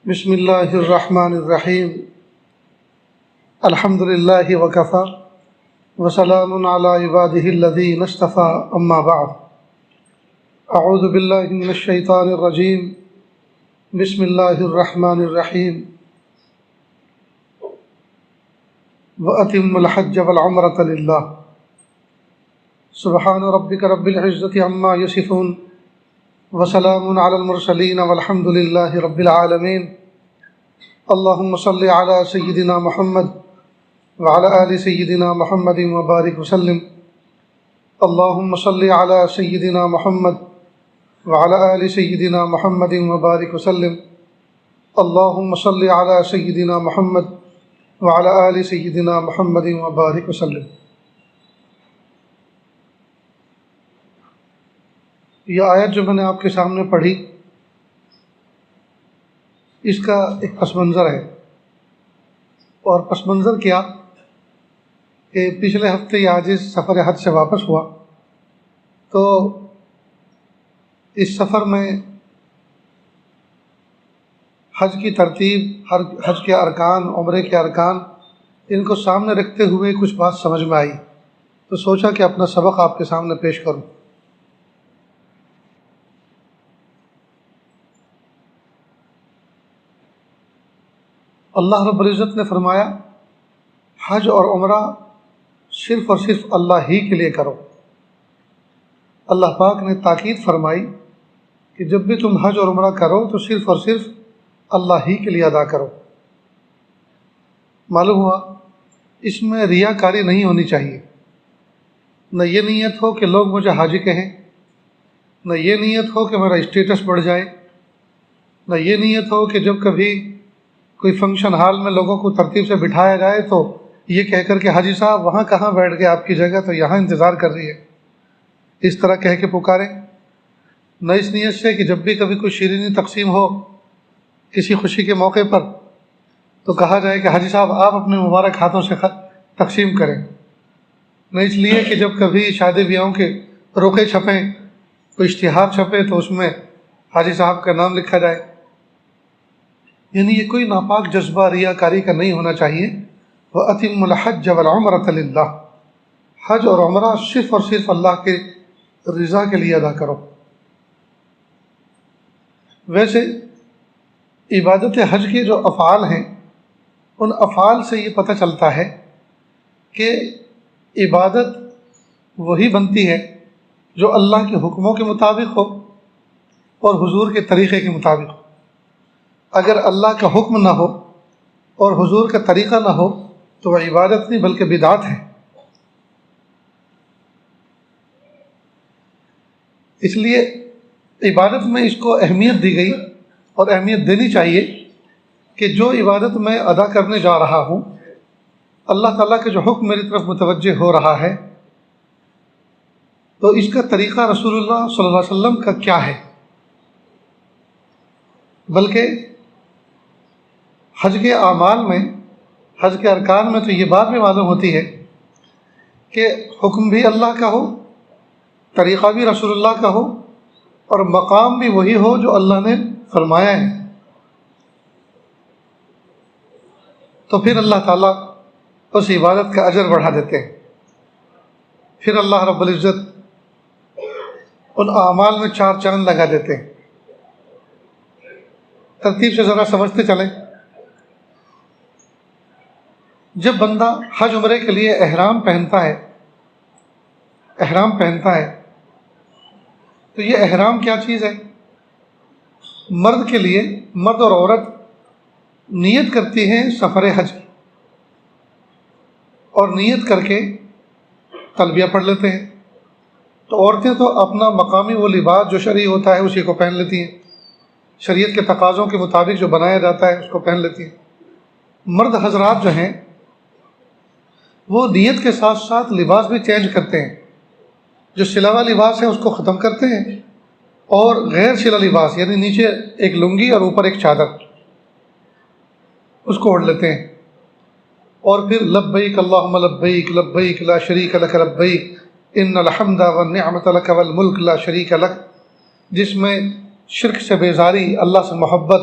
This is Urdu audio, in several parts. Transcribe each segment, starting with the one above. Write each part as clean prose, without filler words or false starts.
بسم اللہ الرحمن الرحیم الحمد للہ وکفی وسلام علی عبادہ الذین اصطفی اما بعد اعوذ باللہ من الشیطان الرجیم بسم اللہ الرحمن الرحیم وَأَتِمُّ الْحَجَّ وَالْعُمْرَةَ لِلَّهِ سبحان ربک رب العزة عما یصفون وسلام علی المرسلین والحمد للہ رب العالمین اللہم صلی علی سیدنا محمد وعلی آل سیدنا محمد وبارک وسلم اللہم صلی علی سیدنا محمد وعلی آل سیدنا محمد وبارک وسلم اللہم صلی علی سیدنا محمد وعلی آل سیدنا محمد وبارک وسلم۔ یہ آیت جو میں نے آپ کے سامنے پڑھی، اس کا ایک پس منظر ہے، اور پس منظر کیا کہ پچھلے ہفتے یہ عاجز سفر حج سے واپس ہوا، تو اس سفر میں حج کی ترتیب، حج کے ارکان، عمرے کے ارکان، ان کو سامنے رکھتے ہوئے کچھ بات سمجھ میں آئی، تو سوچا کہ اپنا سبق آپ کے سامنے پیش کروں۔ اللہ رب العزت نے فرمایا حج اور عمرہ صرف اور صرف اللہ ہی کے لیے کرو۔ اللہ پاک نے تاکید فرمائی کہ جب بھی تم حج اور عمرہ کرو تو صرف اور صرف اللہ ہی کے لیے ادا کرو۔ معلوم ہوا اس میں ریاکاری نہیں ہونی چاہیے، نہ یہ نیت ہو کہ لوگ مجھے حاجی کہیں، نہ یہ نیت ہو کہ میرا اسٹیٹس بڑھ جائے، نہ یہ نیت ہو کہ جب کبھی کوئی فنکشن ہال میں لوگوں کو ترتیب سے بٹھایا جائے تو یہ کہہ کر کہ حاجی صاحب وہاں کہاں بیٹھ گئے، آپ کی جگہ تو یہاں انتظار کر رہی ہے، اس طرح کہہ کے پکاریں۔ نہ اس نیت سے کہ جب بھی کبھی کوئی شیرینی تقسیم ہو کسی خوشی کے موقع پر تو کہا جائے کہ حاجی صاحب آپ اپنے مبارک ہاتھوں سے تقسیم کریں۔ نہ اس لیے کہ جب کبھی شادی بیاہوں کے روکے چھپیں، کوئی اشتہار چھپے تو اس میں حاجی صاحب کا نام لکھا جائے، یعنی یہ کوئی ناپاک جذبہ ریاکاری کا نہیں ہونا چاہیے۔ وَأَتِمُّ الْحَجَّ وَالْعُمْرَةَ لِلَّهِ، حج اور عمرہ صرف اور صرف اللہ کے رضا کے لیے ادا کرو۔ ویسے عبادت حج کے جو افعال ہیں، ان افعال سے یہ پتہ چلتا ہے کہ عبادت وہی بنتی ہے جو اللہ کے حکموں کے مطابق ہو اور حضور کے طریقے کے مطابق ہو۔ اگر اللہ کا حکم نہ ہو اور حضور کا طریقہ نہ ہو تو وہ عبادت نہیں بلکہ بدعت ہے۔ اس لیے عبادت میں اس کو اہمیت دی گئی اور اہمیت دینی چاہیے کہ جو عبادت میں ادا کرنے جا رہا ہوں، اللہ تعالیٰ کے جو حکم میری طرف متوجہ ہو رہا ہے، تو اس کا طریقہ رسول اللہ صلی اللہ علیہ وسلم کا کیا ہے۔ بلکہ حج کے اعمال میں، حج کے ارکان میں تو یہ بات بھی معلوم ہوتی ہے کہ حکم بھی اللہ کا ہو، طریقہ بھی رسول اللہ کا ہو، اور مقام بھی وہی ہو جو اللہ نے فرمایا ہے، تو پھر اللہ تعالیٰ اس عبادت کا اجر بڑھا دیتے ہیں۔ پھر اللہ رب العزت ان اعمال میں چار چاند لگا دیتے ہیں۔ ترتیب سے ذرا سمجھتے چلیں۔ جب بندہ حج عمرے کے لیے احرام پہنتا ہے تو یہ احرام کیا چیز ہے؟ مرد کے لیے، مرد اور عورت نیت کرتی ہیں سفر حج کی، اور نیت کر کے تلبیہ پڑھ لیتے ہیں۔ تو عورتیں تو اپنا مقامی وہ لباس جو شرعی ہوتا ہے اسی کو پہن لیتی ہیں، شریعت کے تقاضوں کے مطابق جو بنایا جاتا ہے اس کو پہن لیتی ہیں۔ مرد حضرات جو ہیں وہ نیت کے ساتھ ساتھ لباس بھی چینج کرتے ہیں، جو سلا ہوا لباس ہے اس کو ختم کرتے ہیں، اور غیر سلا لباس یعنی نیچے ایک لنگی اور اوپر ایک چادر اس کو اوڑھ لیتے ہیں، اور پھر لبیک اللہم لبیک لبیک لا شریک لک لبیک ان الحمد والنعمت لک والملک لا شریک لک، جس میں شرک سے بیزاری، اللہ سے محبت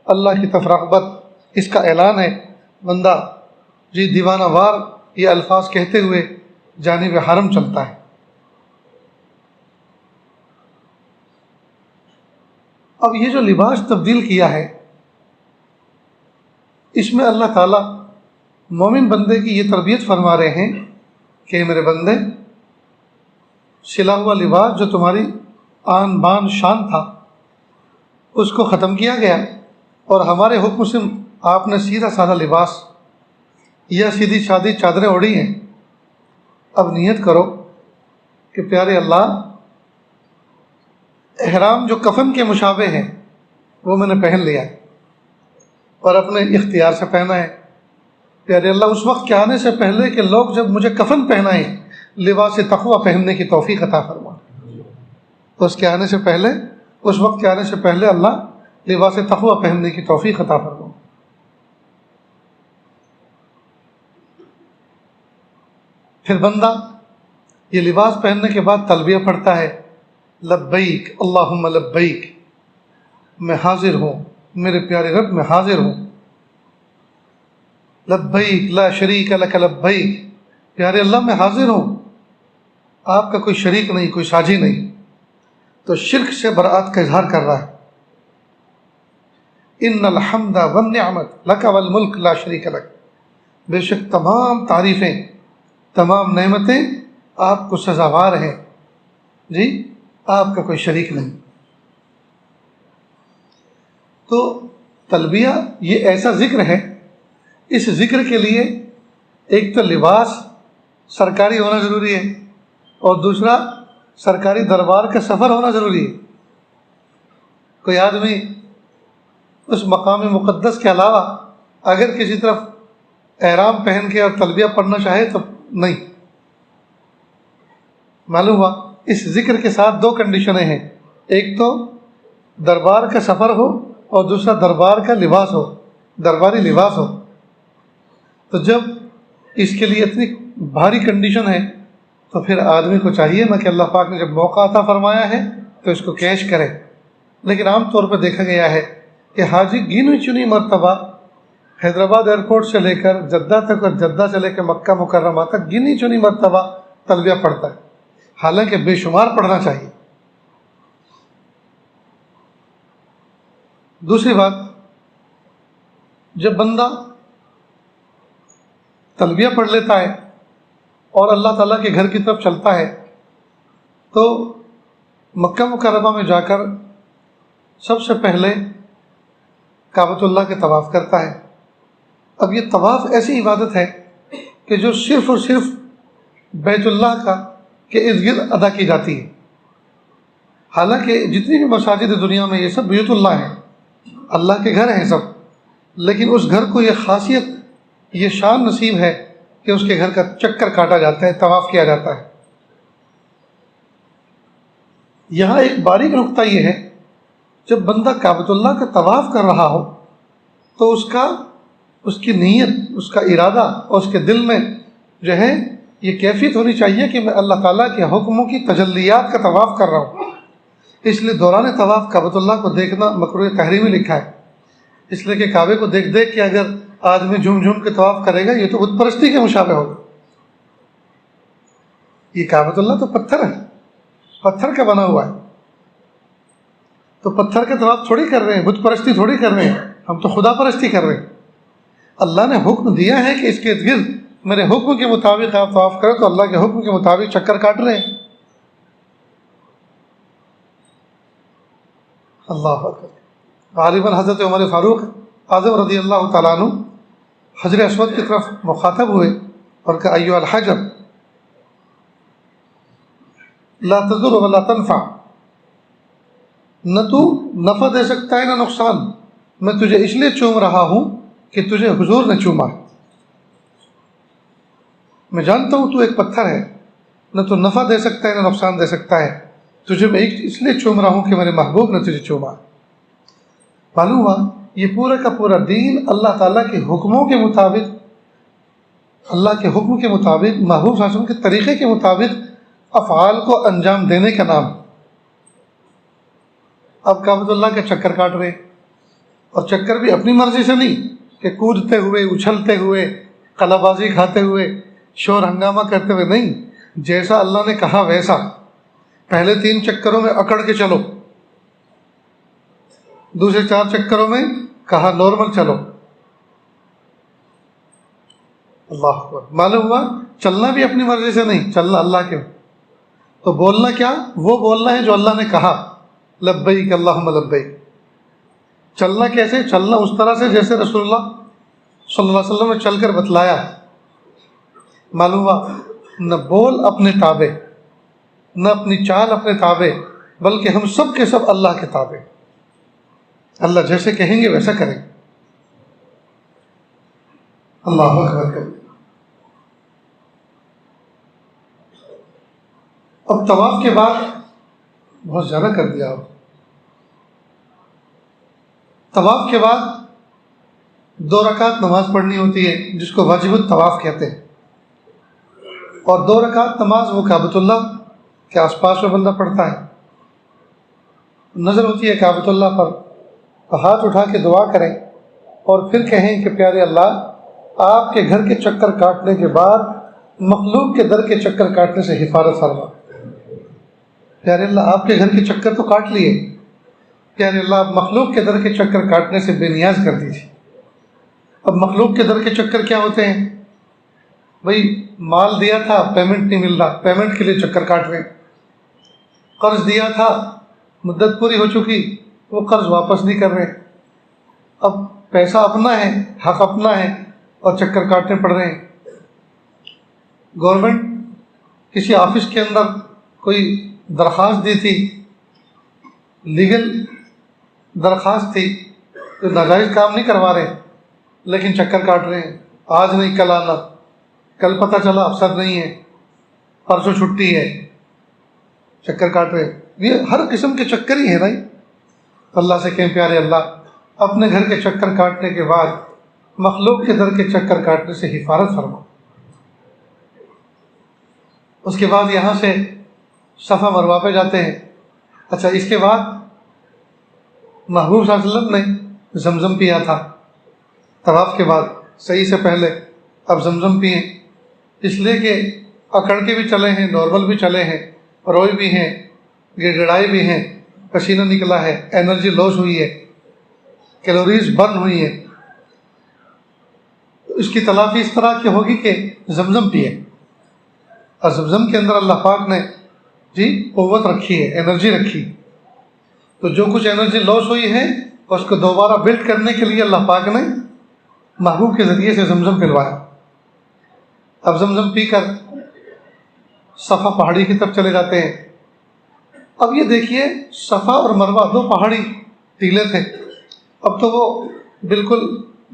اللہ کی طرف رغبت، اس کا اعلان ہے۔ بندہ جی دیوانہ وار یہ الفاظ کہتے ہوئے جانب حرم چلتا ہے۔ اب یہ جو لباس تبدیل کیا ہے، اس میں اللہ تعالیٰ مومن بندے کی یہ تربیت فرما رہے ہیں کہ میرے بندے، سلا ہوا لباس جو تمہاری آن بان شان تھا اس کو ختم کیا گیا، اور ہمارے حکم سے آپ نے سیدھا سادہ لباس یا سیدھی سادھی چادریں اوڑھی ہیں۔ اب نیت کرو کہ پیارے اللہ، احرام جو کفن کے مشابہ ہے وہ میں نے پہن لیا ہے اور اپنے اختیار سے پہنا ہے۔ پیارے اللہ، اس وقت کے آنے سے پہلے کہ لوگ جب مجھے کفن پہنائیں، لباس تقویٰ پہننے کی توفیق عطا فرما۔ اس کے آنے سے پہلے، اس وقت کے آنے سے پہلے اللہ لباس تقویٰ پہننے کی توفیق عطا فرما۔ پھر بندہ یہ لباس پہننے کے بعد تلبیہ پڑھتا ہے، لبیک اللہم لبیک، میں حاضر ہوں میرے پیارے رب، میں حاضر ہوں۔ لبیک لا شریک لک لبیک، پیارے اللہ میں حاضر ہوں، آپ کا کوئی شریک نہیں، کوئی ساجی نہیں۔ تو شرک سے برات کا اظہار کر رہا ہے۔ ان الحمد والنعمت لک والملک لا شریک لک، بے شک تمام تعریفیں، تمام نعمتیں آپ کو سزاوار ہیں، جی آپ کا کوئی شریک نہیں۔ تو تلبیہ یہ ایسا ذکر ہے، اس ذکر کے لیے ایک تو لباس سرکاری ہونا ضروری ہے، اور دوسرا سرکاری دربار کا سفر ہونا ضروری ہے۔ کوئی آدمی اس مقام مقدس کے علاوہ اگر کسی طرف احرام پہن کے اور تلبیہ پڑھنا چاہے تو نہیں۔ معلوم ہوا اس ذکر کے ساتھ دو کنڈیشنیں ہیں، ایک تو دربار کا سفر ہو اور دوسرا دربار کا لباس ہو، درباری لباس ہو۔ تو جب اس کے لیے اتنی بھاری کنڈیشن ہے تو پھر آدمی کو چاہیے نا کہ اللہ پاک نے جب موقع عطا فرمایا ہے تو اس کو کیش کرے۔ لیکن عام طور پہ دیکھا گیا ہے کہ حاجی گنی چنی مرتبہ حیدرآباد ایئرپورٹ سے لے کر جدہ تک اور جدہ سے لے کے مکہ مکرمہ تک گنی چنی مرتبہ تلبیہ پڑھتا ہے، حالانکہ بے شمار پڑھنا چاہیے۔ دوسری بات، جب بندہ تلبیہ پڑھ لیتا ہے اور اللہ تعالیٰ کے گھر کی طرف چلتا ہے تو مکہ مکرمہ میں جا کر سب سے پہلے کعبۃ اللہ کے طواف کرتا ہے۔ اب یہ طواف ایسی عبادت ہے کہ جو صرف اور صرف بیت اللہ کا کے ارد گرد ادا کی جاتی ہے۔ حالانکہ جتنی بھی مساجد دنیا میں یہ سب بیت اللہ ہیں، اللہ کے گھر ہیں سب، لیکن اس گھر کو یہ خاصیت، یہ شان نصیب ہے کہ اس کے گھر کا چکر کاٹا جاتا ہے، طواف کیا جاتا ہے۔ یہاں ایک باریک نقطہ یہ ہے، جب بندہ کعبۃ اللہ کا طواف کر رہا ہو تو اس کی نیت، اس کا ارادہ اور اس کے دل میں جو ہے یہ کیفیت ہونی چاہیے کہ میں اللہ تعالیٰ کے حکموں کی تجلیات کا طواف کر رہا ہوں۔ اس لیے دوران طواف کعبۃ اللہ کو دیکھنا مکروہ تحریمی لکھا ہے، اس لیے کہ کعبے کو دیکھ دیکھ کے اگر آدمی جھوم جھوم کے طواف کرے گا یہ تو بت پرستی کے مشابہ ہوگا۔ یہ کعبۃ اللہ تو پتھر ہے، پتھر کا بنا ہوا ہے، تو پتھر کا طواف تھوڑی کر رہے ہیں، بت پرستی تھوڑی کر رہے ہیں، ہم تو خدا پرستی کر رہے ہیں۔ اللہ نے حکم دیا ہے کہ اس کے ارد گرد میرے حکم کے مطابق آپ طواف کریں، تو اللہ کے حکم کے مطابق چکر کاٹ رہے ہیں۔ اللہ اکبر۔ غالباً حضرت عمر فاروق اعظم رضی اللہ تعالیٰ عنہ حجر اسود کی طرف مخاطب ہوئے اور کہا ایھا الحجر لا تضر ولا تنفع، نہ تو نفع دے سکتا ہے نہ نقصان، میں تجھے اس لیے چوم رہا ہوں کہ تجھے حضور نے چوما ہے۔ میں جانتا ہوں تو ایک پتھر ہے، نہ تو نفع دے سکتا ہے نہ نقصان دے سکتا ہے، تجھے میں اس لیے چوم رہا ہوں کہ میرے محبوب نے تجھے چوما ہے۔ معلوم ہوا یہ پورا کا پورا دین اللہ تعالیٰ کے حکموں کے مطابق، اللہ کے حکم کے مطابق، محبوب صلی اللہ علیہ وسلم کے طریقے کے مطابق افعال کو انجام دینے کا نام۔ اب کعبۃ اللہ کا چکر کاٹ رہے اور چکر بھی اپنی مرضی سے نہیں کہ کودتے ہوئے، اچھلتے ہوئے، قلع بازی کھاتے ہوئے، شور ہنگامہ کرتے ہوئے، نہیں، جیسا اللہ نے کہا ویسا۔ پہلے 3 چکروں میں اکڑ کے چلو، دوسرے 4 چکروں میں کہا نارمل چلو۔ اللہ اکبر۔ معلوم ہوا چلنا بھی اپنی مرضی سے نہیں، چلنا اللہ کے۔ تو بولنا کیا؟ وہ بولنا ہے جو اللہ نے کہا، لبیک اللہم لبیک۔ چلنا کیسے؟ چلنا اس طرح سے جیسے رسول اللہ صلی اللہ علیہ وسلم نے چل کر بتلایا۔ معلوم ہوا نہ بول اپنے تابع، نہ اپنی چال اپنے تابع، بلکہ ہم سب کے سب اللہ کے تابع۔ اللہ جیسے کہیں گے ویسا کریں۔ اللہ اکبر۔ اب طواف کے بعد بہت زیادہ کر دیا۔ اب طواف کے بعد 2 رکعت نماز پڑھنی ہوتی ہے، جس کو واجب الطواف کہتے ہیں، اور 2 رکعت نماز وہ کعبۃ اللہ کے آس پاس میں بندہ پڑھتا ہے۔ نظر ہوتی ہے کعبۃ اللہ پر، تو ہاتھ اٹھا کے دعا کریں اور پھر کہیں کہ پیارے اللہ، آپ کے گھر کے چکر کاٹنے کے بعد مخلوق کے در کے چکر کاٹنے سے حفاظت فرما۔ پیارے اللہ، آپ کے گھر کے چکر تو کاٹ لیے، پیارے اللہ آپ مخلوق کے در کے چکر کاٹنے سے بے نیاز کر دیجیے۔ اب مخلوق کے در کے چکر کیا ہوتے ہیں؟ بھائی مال دیا تھا، پیمنٹ نہیں مل رہا، پیمنٹ کے لیے چکر کاٹ رہے ہیں۔ قرض دیا تھا، مدت پوری ہو چکی، وہ قرض واپس نہیں کر رہے۔ اب پیسہ اپنا ہے، حق اپنا ہے، اور چکر کاٹنے پڑ رہے ہیں۔ گورنمنٹ کسی آفس کے اندر کوئی درخواست دی تھی، لیگل درخواست تھی، تو ناجائز کام نہیں کروا رہے، لیکن چکر کاٹ رہے ہیں۔ آج نہیں کل آنا، کل پتہ چلا افسر نہیں ہے، پرسوں چھٹی ہے، چکر کاٹ رہے ہیں۔ یہ ہر قسم کے چکر ہی ہیں بھائی۔ اللہ سے کہیں پیارے اللہ، اپنے گھر کے چکر کاٹنے کے بعد مخلوق کے در کے چکر کاٹنے سے حفاظت فرما۔ اس کے بعد یہاں سے صفا مروہ پہ جاتے ہیں۔ اچھا، اس کے بعد محبوب صلی اللہ علیہ وسلم نے زمزم پیا تھا طواف کے بعد، صحیح سے پہلے۔ اب زمزم پئیں، اس لیے کہ اکڑ کے بھی چلے ہیں، نارمل بھی چلے ہیں، روئے بھی ہیں، گڑگڑائے بھی ہیں، پسینہ نکلا ہے، انرجی لاس ہوئی ہے، کیلوریز برن ہوئی ہے، تو اس کی تلافی اس طرح کی ہوگی کہ زمزم پیے۔ اور زمزم کے اندر اللہ پاک نے قوت رکھی ہے، انرجی رکھی، تو جو کچھ انرجی لاس ہوئی ہے اس کو دوبارہ بلڈ کرنے کے لیے اللہ پاک نے محبوب کے ذریعے سے زمزم پلوایا۔ اب زمزم پی کر صفا پہاڑی کی طرف چلے جاتے ہیں۔ اب یہ دیکھیے، صفا اور مروہ 2 پہاڑی ٹیلے تھے، اب تو وہ بالکل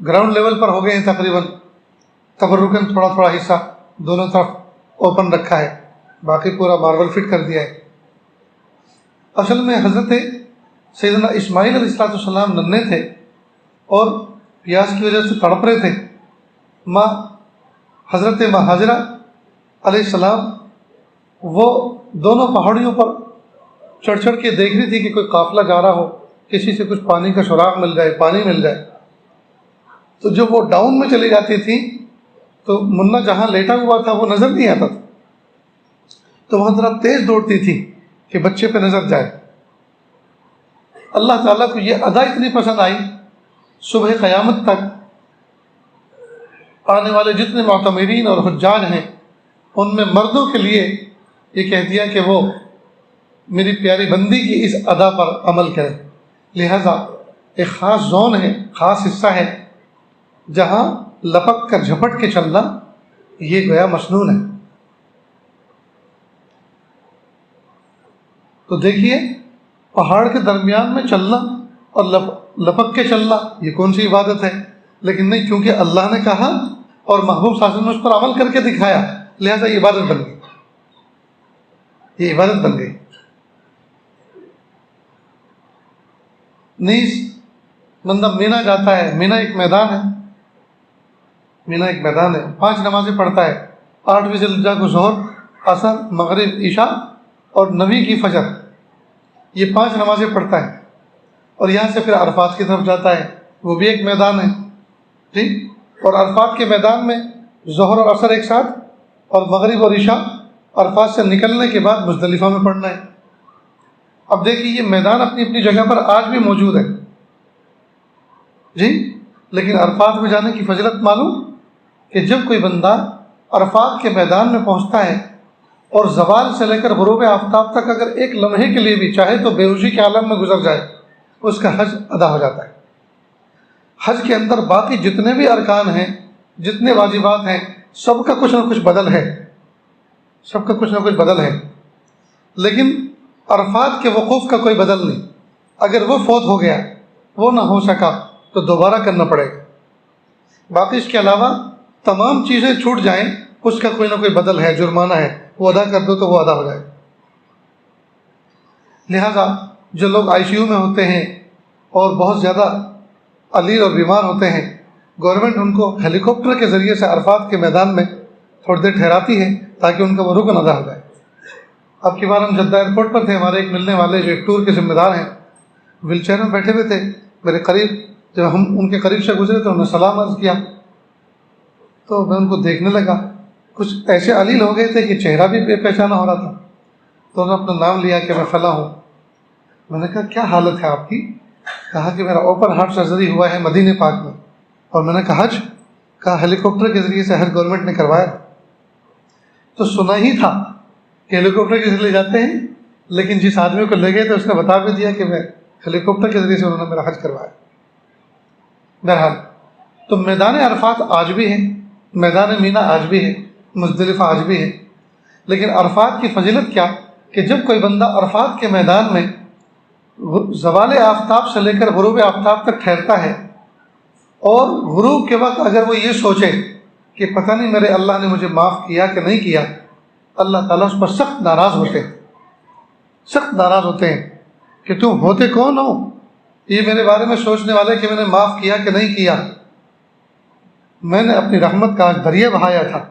گراؤنڈ لیول پر ہو گئے ہیں تقریباً، تبرکاً تھوڑا تھوڑا حصہ دونوں طرف اوپن رکھا ہے، باقی پورا ماربل فٹ کر دیا ہے۔ اصل میں حضرت سیدنا اسماعیل علیہ السلام ننھے تھے اور پیاس کی وجہ سے تڑپ رہے تھے۔ حضرت ماں ہاجرہ علیہ السلام وہ دونوں پہاڑیوں پر چڑھ چڑھ کے دیکھ رہی تھی کہ کوئی قافلہ جا رہا ہو، کسی سے کچھ پانی کا سراغ مل جائے، پانی مل جائے۔ تو جب وہ ڈاؤن میں چلی جاتی تھی تو منا جہاں لیٹا ہوا تھا وہ نظر نہیں آتا تھا، تو وہاں ذرا تیز دوڑتی تھی کہ بچے پہ نظر جائے۔ اللہ تعالیٰ کو یہ ادا اتنی پسند آئی، صبح قیامت تک آنے والے جتنے معتمرین اور حجاج ہیں ان میں مردوں کے لیے یہ کہہ دیا کہ وہ میری پیاری بندی کی اس ادا پر عمل کریں۔ لہذا ایک خاص زون ہے، خاص حصہ ہے جہاں لپک کر جھپٹ کے چلنا یہ گویا مسنون ہے۔ تو دیکھیے، پہاڑ کے درمیان میں چلنا اور لپک کے چلنا یہ کون سی عبادت ہے؟ لیکن نہیں، چونکہ اللہ نے کہا اور محبوب صلی اللہ علیہ وسلم نے اس پر عمل کر کے دکھایا، لہذا یہ عبادت بن گئی، یہ عبادت بن گئی۔ نیز بندہ مینا جاتا ہے، مینا ایک میدان ہے، مینا ایک میدان ہے، 5 نمازیں پڑھتا ہے، 8ویں ذی الحجہ کو ظہر، عصر، مغرب، عشاء اور 9ویں کی فجر، یہ 5 نمازیں پڑھتا ہے، اور یہاں سے پھر عرفات کی طرف جاتا ہے، وہ بھی ایک میدان ہے جی. اور عرفات کے میدان میں ظہر اور عصر ایک ساتھ، اور مغرب اور عشاء عرفات سے نکلنے کے بعد مزدلفہ میں پڑھنا ہے. اب دیکھیے یہ میدان اپنی اپنی جگہ پر آج بھی موجود ہے جی. لیکن عرفات میں جانے کی فضیلت معلوم کہ جب کوئی بندہ عرفات کے میدان میں پہنچتا ہے اور زوال سے لے کر غروب آفتاب تک اگر ایک لمحے کے لیے بھی چاہے تو بے ہوشی کے عالم میں گزر جائے، اس کا حج ادا ہو جاتا ہے. حج کے اندر باقی جتنے بھی ارکان ہیں، جتنے واجبات ہیں، سب کا کچھ نہ کچھ بدل ہے، سب کا کچھ نہ کچھ بدل ہے. لیکن عرفات کے وقوف کا کوئی بدل نہیں. اگر وہ فوت ہو گیا، وہ نہ ہو سکا تو دوبارہ کرنا پڑے گا. باقی اس کے علاوہ تمام چیزیں چھوٹ جائیں، اس کا کوئی نہ کوئی بدل ہے، جرمانہ ہے، وہ ادا کر دو تو وہ ادا ہو جائے. لہذا جو لوگ ICU میں ہوتے ہیں اور بہت زیادہ علیل اور بیمار ہوتے ہیں، گورنمنٹ ان کو ہیلی کاپٹر کے ذریعے سے عرفات کے میدان میں تھوڑی دیر ٹھہراتی ہے تاکہ ان کا وہ رکن ادا ہو جائے. اب کی بار ہم جدہ ایئرپورٹ پر تھے، ہمارے ایک ملنے والے جو ایک ٹور کے ذمہ دار ہیں ویل چیئر میں بیٹھے ہوئے تھے میرے قریب. جب ہم ان کے قریب سے گزرے تو انہوں نے سلام عرض کیا، تو میں ان کو دیکھنے لگا. کچھ ایسے علیل ہو گئے تھے کہ چہرہ بھی بے پہچانا ہو رہا تھا. تو انہوں نے اپنا نام لیا کہ میں فلاں ہوں. میں نے کہا کیا حالت ہے آپ کی؟ کہا کہ میرا اوپن ہارٹ سرجری ہوا ہے مدینہ پاک میں. اور میں نے کہا حج؟ کہا ہیلی کاپٹر کے ذریعے سے حج گورنمنٹ نے کروایا. تو سنا ہی تھا کہ ہیلی کاپٹر کے ذریعے جاتے ہیں، لیکن جس آدمی کو لے گئے تھے اس نے بتا بھی دیا کہ میں ہیلی کاپٹر کے ذریعے سے انہوں نے میرا حج کروایا. بہرحال تو میدان عرفات آج بھی ہے، میدان مینا آج بھی ہے، مزدلفہ آج بھی ہے. لیکن عرفات کی فضیلت کیا کہ جب کوئی بندہ عرفات کے میدان میں زوال آفتاب سے لے کر غروب آفتاب تک ٹھہرتا ہے اور غروب کے وقت اگر وہ یہ سوچے کہ پتہ نہیں میرے اللہ نے مجھے معاف کیا کہ نہیں کیا، اللہ تعالیٰ اس پر سخت ناراض ہوتے ہیں، سخت ناراض ہوتے ہیں کہ تم ہوتے کون ہو یہ میرے بارے میں سوچنے والے کہ میں نے معاف کیا کہ نہیں کیا. میں نے اپنی رحمت کا آج دریا بہایا تھا،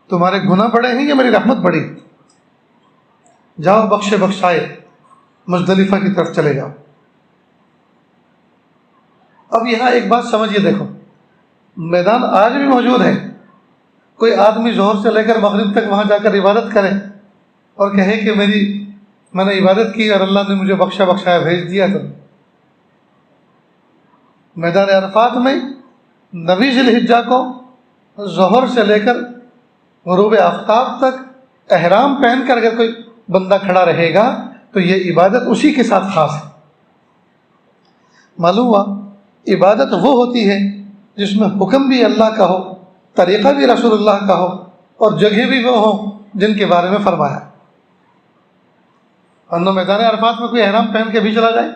تمہارے گناہ بڑے ہیں یا میری رحمت بڑی؟ جاؤ بخشے بخشائے مزدلفہ کی طرف چلے جاؤ. اب یہاں ایک بات سمجھیے، دیکھو میدان آج بھی موجود ہے. کوئی آدمی ظہر سے لے کر مغرب تک وہاں جا کر عبادت کرے اور کہے کہ میں نے عبادت کی اور اللہ نے مجھے بخشا بخشایا بھیج دیا. تو میدان عرفات میں 9 ذی الحجہ کو ظہر سے لے کر غروب آفتاب تک احرام پہن کر اگر کوئی بندہ کھڑا رہے گا تو یہ عبادت اسی کے ساتھ خاص ہے. معلوم ہوا عبادت وہ ہوتی ہے جس میں حکم بھی اللہ کا ہو، طریقہ بھی رسول اللہ کا ہو، اور جگہ بھی وہ ہوں جن کے بارے میں فرمایا. ورنہ میدان عرفات میں کوئی احرام پہن کے بھی چلا جائے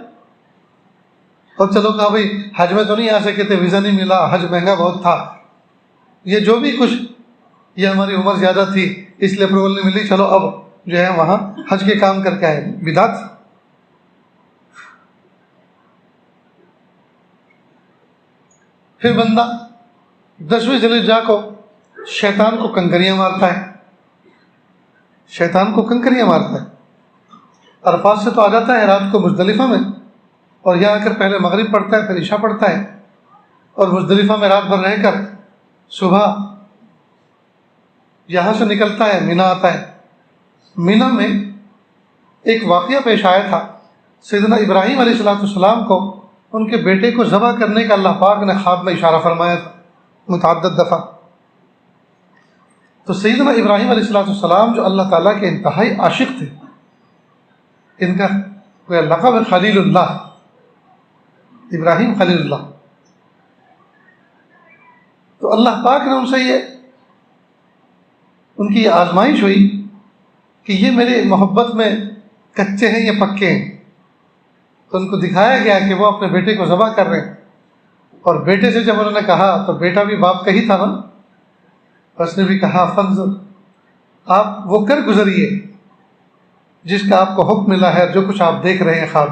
اور چلو کہا بھائی حج میں تو نہیں آ سکے تھے، ویزا نہیں ملا، حج مہنگا بہت تھا، یہ جو بھی کچھ، یہ ہماری عمر زیادہ تھی اس لیے اپروول نہیں ملی، چلو اب جو ہے وہاں حج کے کام کر کے آئے. بدعت. پھر بندہ 10ویں ذی الحجہ کو شیطان کو کنکریاں مارتا ہے، شیطان کو کنکریاں مارتا ہے. عرفات سے تو آ جاتا ہے رات کو مزدلفہ میں، اور یہاں آ کر پہلے مغرب پڑھتا ہے، پھر عشاء پڑھتا ہے، اور مزدلفہ میں رات بھر رہ کر صبح یہاں سے نکلتا ہے، مینا آتا ہے. مینا میں ایک واقعہ پیش آیا تھا. سیدنا ابراہیم علیہ السلام کو ان کے بیٹے کو ذبح کرنے کا اللہ پاک نے خواب میں اشارہ فرمایا تھا متعدد دفعہ. تو سیدنا ابراہیم علیہ السلام جو اللہ تعالیٰ کے انتہائی عاشق تھے، ان کا کوئی لقب ہے خلیل اللہ، ابراہیم خلیل اللہ. تو اللہ پاک نے ان سے ان کی یہ آزمائش ہوئی کہ یہ میری محبت میں کچے ہیں یا پکے ہیں. تو ان کو دکھایا گیا کہ وہ اپنے بیٹے کو ذبح کر رہے ہیں. اور بیٹے سے جب انہوں نے کہا تو بیٹا بھی باپ کا ہی تھا نا، اس نے بھی کہا فنظر، آپ وہ کر گزریے جس کا آپ کو حکم ملا ہے، جو کچھ آپ دیکھ رہے ہیں خواب،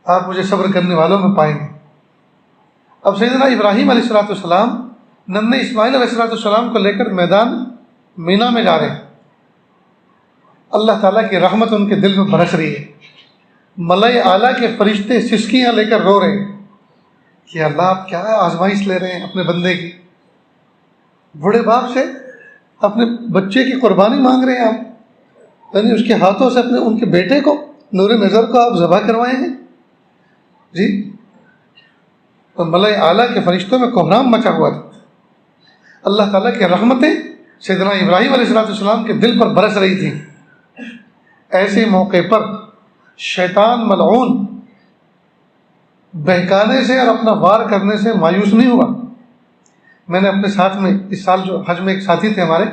آپ مجھے صبر کرنے والوں میں پائیں گے. اب سیدنا ابراہیم علیہ السلام ننھے اسماعیل علیہ السلام کو لے کر میدان مینا میں جا رہے ہیں. اللہ تعالیٰ کی رحمت ان کے دل میں برس رہی ہے. ملائے اعلیٰ کے فرشتے سسکیاں لے کر رو رہے ہیں کہ اللہ آپ کیا آزمائش لے رہے ہیں اپنے بندے کی. بوڑھے باپ سے اپنے بچے کی قربانی مانگ رہے ہیں آپ، یعنی اس کے ہاتھوں سے اپنے ان کے بیٹے کو، نور نظر کو آپ ذبح کروائے ہیں جی. تو ملائے اعلیٰ کے فرشتوں میں کوہرام مچا ہوا تھا. اللہ تعالیٰ کی رحمتیں سیدنا ابراہیم علیہ السلام کے دل پر برس رہی تھیں. ایسے موقع پر شیطان ملعون بہکانے سے اور اپنا وار کرنے سے مایوس نہیں ہوا. میں نے اپنے ساتھ میں اس سال جو حج میں ایک ساتھی تھے ہمارے،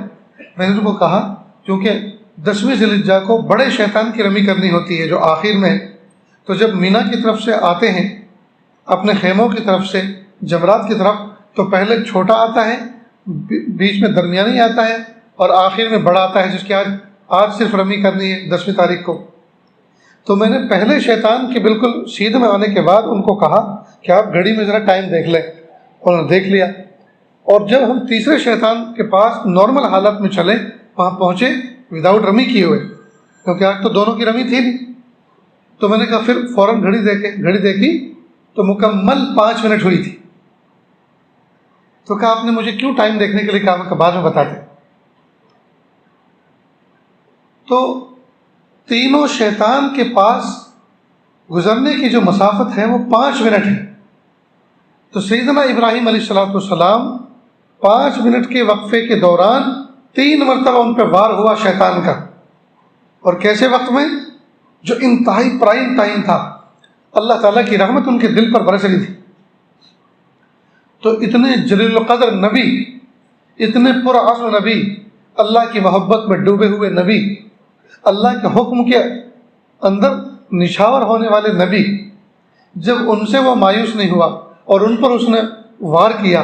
میں نے ان کو کہا کیونکہ 10ویں ذی الحجہ کو بڑے شیطان کی رمی کرنی ہوتی ہے جو آخر میں ہے، تو جب مینا کی طرف سے آتے ہیں اپنے خیموں کی طرف سے جمرات کی طرف، تو پہلے چھوٹا آتا ہے، بیچ میں درمیانی آتا ہے، اور آخر میں بڑا آتا ہے جس کی آج صرف رمی کرنی ہے 10ویں تاریخ کو. تو میں نے پہلے شیطان کے بالکل سیدھ میں آنے کے بعد ان کو کہا کہ آپ گھڑی میں ذرا ٹائم دیکھ لیں. انہوں نے دیکھ لیا، اور جب ہم تیسرے شیطان کے پاس نارمل حالت میں چلے وہاں پہنچے وداؤٹ رمی کیے ہوئے، کیونکہ آج تو دونوں کی رمی تھی نہیں. تو میں نے کہا پھر فوراً گھڑی دیکھی تو مکمل 5 منٹ ہوئی تھی. تو کہا آپ نے مجھے کیوں ٹائم دیکھنے کے لیے کہا؟ کہ بعد میں بتاتے. تو تینوں شیطان کے پاس گزرنے کی جو مسافت ہے وہ 5 منٹ ہے. تو سیدنا ابراہیم علیہ السلام 5 منٹ کے وقفے کے دوران 3 مرتبہ ان پہ وار ہوا شیطان کا. اور کیسے وقت میں؟ جو انتہائی پرائم ٹائم تھا. اللہ تعالیٰ کی رحمت ان کے دل پر برس رہی تھی. تو اتنے جلیل القدر نبی، اتنے پرعزم نبی، اللہ کی محبت میں ڈوبے ہوئے نبی، اللہ کے حکم کے اندر نشاور ہونے والے نبی، جب ان سے وہ مایوس نہیں ہوا اور ان پر اس نے وار کیا،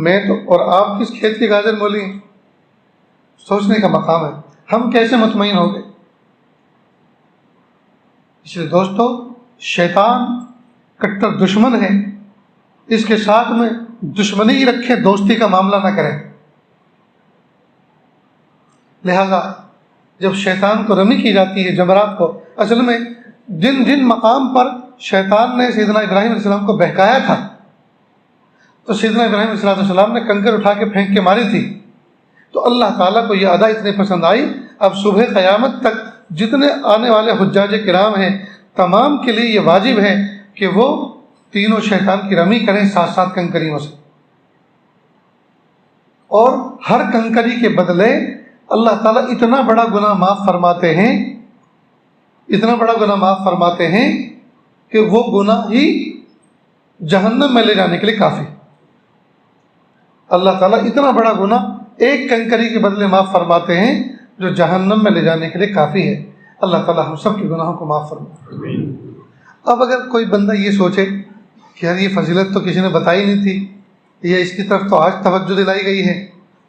میں تو اور آپ کس کھیت کی گاجر مولی ہیں؟ سوچنے کا مقام ہے. ہم کیسے مطمئن ہو گئے؟ اس لیے دوستو، شیطان کٹر دشمن ہے، اس کے ساتھ میں دشمنی ہی رکھے، دوستی کا معاملہ نہ کریں. لہذا جب شیطان کو رمی کی جاتی ہے جمرات کو، اصل میں جن مقام پر شیطان نے سیدنا ابراہیم علیہ السلام کو بہکایا تھا، تو سیدنا ابراہیم علیہ السلام نے کنکر اٹھا کے پھینک کے ماری تھی. تو اللہ تعالیٰ کو یہ ادا اتنی پسند آئی، اب صبح قیامت تک جتنے آنے والے حجاج کرام ہیں تمام کے لیے یہ واجب ہے کہ وہ تینوں شیطان کی رمی کریں 7 کنکریوں سے. اور ہر کنکری کے بدلے اللہ تعالیٰ اتنا بڑا گناہ معاف فرماتے ہیں، اتنا بڑا گناہ معاف فرماتے ہیں کہ وہ گناہ ہی جہنم میں لے جانے کے لیے کافی. اللہ تعالیٰ اتنا بڑا گناہ ایک کنکری کے بدلے معاف فرماتے ہیں جو جہنم میں لے جانے کے لیے کافی ہے. اللہ تعالیٰ ہم سب کے گناہوں کو معاف فرمائے. اب اگر کوئی بندہ یہ سوچے کہ یار یہ فضیلت تو کسی نے بتائی نہیں تھی، یا اس کی طرف تو آج توجہ دلائی گئی ہے،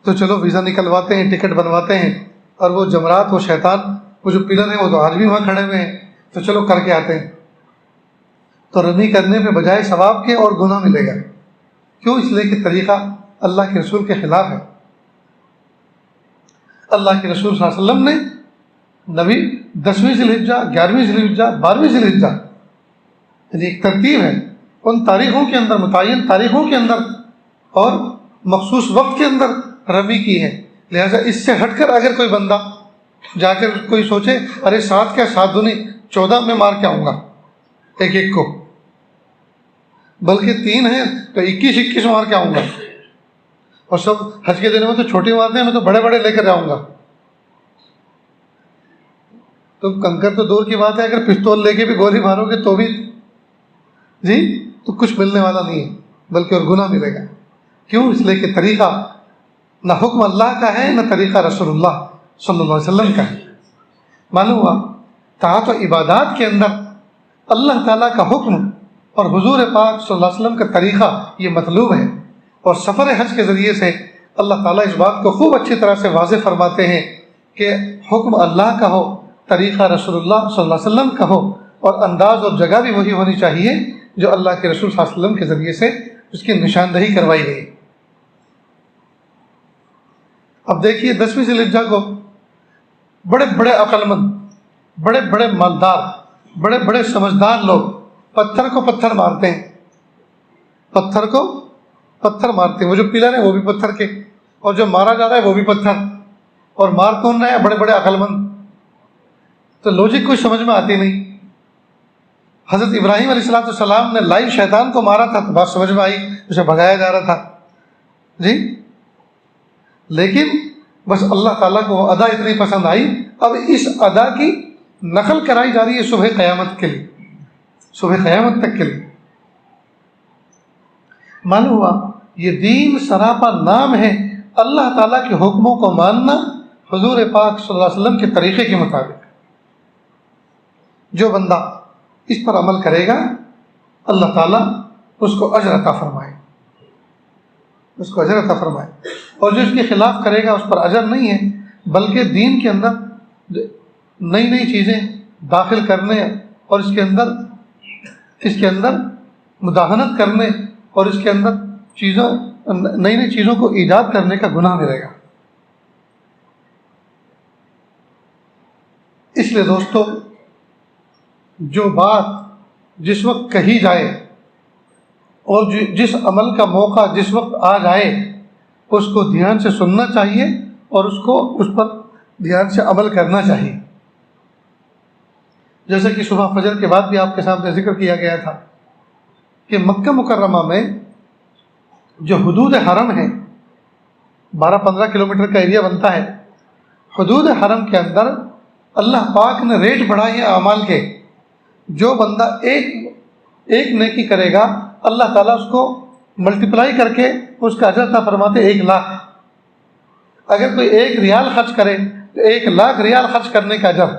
تو چلو ویزا نکلواتے ہیں، ٹکٹ بنواتے ہیں، اور وہ جمرات، وہ شیطان، وہ جو پلر ہیں وہ تو آج بھی وہاں کھڑے ہوئے ہیں، تو چلو کر کے آتے ہیں. تو رمی کرنے پہ بجائے ثواب کے اور گناہ ملے گا. کیوں؟ اس لیے کہ طریقہ اللہ کے رسول کے خلاف ہے. اللہ کے رسول صلی اللہ علیہ وسلم نے نبی 10ویں ذی الحجہ، 11ویں ذی الحجہ، 12ویں ذی الحجہ، یعنی ایک ترتیب ہے، ان تاریخوں کے اندر، متعین تاریخوں کے اندر اور مخصوص وقت کے اندر رمی کی ہے. لہذا اس سے ہٹ کر اگر کوئی بندہ جا کر کوئی سوچے ارے 7 کیا 7 دونی 14 میں مار کے آؤں گا ایک کو، بلکہ 3 ہیں تو 21 مار کے آؤں گا، اور سب حج کے دنوں میں تو چھوٹی مارتے ہیں، میں تو بڑے بڑے لے کر جاؤں گا. تو کنکر تو دور کی بات ہے، اگر پستول لے کے بھی گولی مارو گے تو بھی جی تو کچھ ملنے والا نہیں ہے، بلکہ اور گناہ ملے گا. کیوں؟ اس لیے کہ طریقہ نہ حکم اللہ کا ہے، نہ طریقہ رسول اللہ صلی اللہ علیہ وسلم کا ہے. معلوم ہوا طاعت و عبادات کے اندر اللہ تعالیٰ کا حکم اور حضور پاک صلی اللہ علیہ وسلم کا طریقہ یہ مطلوب ہے. اور سفر حج کے ذریعے سے اللہ تعالیٰ اس بات کو خوب اچھی طرح سے واضح فرماتے ہیں کہ حکم اللہ کا ہو، طریقہ رسول اللہ صلی اللہ علیہ وسلم کا ہو، اور انداز اور جگہ بھی وہی ہونی چاہیے جو اللہ کے رسول صلی اللہ علیہ وسلم کے ذریعے سے اس کی نشاندہی کروائی گئی. اب دیکھیے 10ویں ذی الحجہ کو بڑے بڑے عقل مند، بڑے بڑے مالدار، بڑے بڑے سمجھدار لوگ پتھر کو پتھر مارتے ہیں، پتھر کو پتھر مارتے ہیں، وہ جو پلر ہیں وہ بھی پتھر کے، اور جو مارا جا رہا ہے وہ بھی پتھر، اور مار کون رہے ہیں؟ بڑے بڑے عقل مند۔ تو لوجک کوئی سمجھ میں آتی نہیں۔ حضرت ابراہیم علیہ السلام نے لائیو شیطان کو مارا تھا تو بات سمجھ میں آئی، اسے بھگایا جا رہا تھا جی، لیکن بس اللہ تعالیٰ کو وہ ادا اتنی پسند آئی، اب اس ادا کی نقل کرائی جا رہی ہے صبح قیامت کے لیے، صبح قیامت تک کے لیے۔ معلوم ہوا یہ دین سراپا نام ہے اللہ تعالیٰ کے حکموں کو ماننا حضور پاک صلی اللہ علیہ وسلم کے طریقے کے مطابق۔ جو بندہ اس پر عمل کرے گا اللہ تعالیٰ اس کو اجر عطا فرمائے، اس کو اجر عطا فرمائے، اور جو اس کے خلاف کرے گا اس پر اجر نہیں ہے، بلکہ دین کے اندر نئی نئی چیزیں داخل کرنے اور اس کے اندر مداہنت کرنے اور اس کے اندر نئی نئی چیزوں کو ایجاد کرنے کا گناہ ملے گا۔ اس لیے دوستو، جو بات جس وقت کہی جائے اور جس عمل کا موقع جس وقت آ جائے اس کو دھیان سے سننا چاہیے اور اس پر دھیان سے عمل کرنا چاہیے۔ جیسے کہ صبح فجر کے بعد بھی آپ کے سامنے ذکر کیا گیا تھا کہ مکہ مکرمہ میں جو حدود حرم ہے، 12-15 کلومیٹر کا ایریا بنتا ہے، حدود حرم کے اندر اللہ پاک نے ریٹ بڑھائے ہیں اعمال کے۔ جو بندہ ایک نیکی کرے گا اللہ تعالیٰ اس کو ملٹیپلائی کر کے اس کا اجر عطا فرماتے 1,00,000۔ اگر کوئی 1 ریال خرچ کرے تو 1,00,000 ریال خرچ کرنے کا اجر۔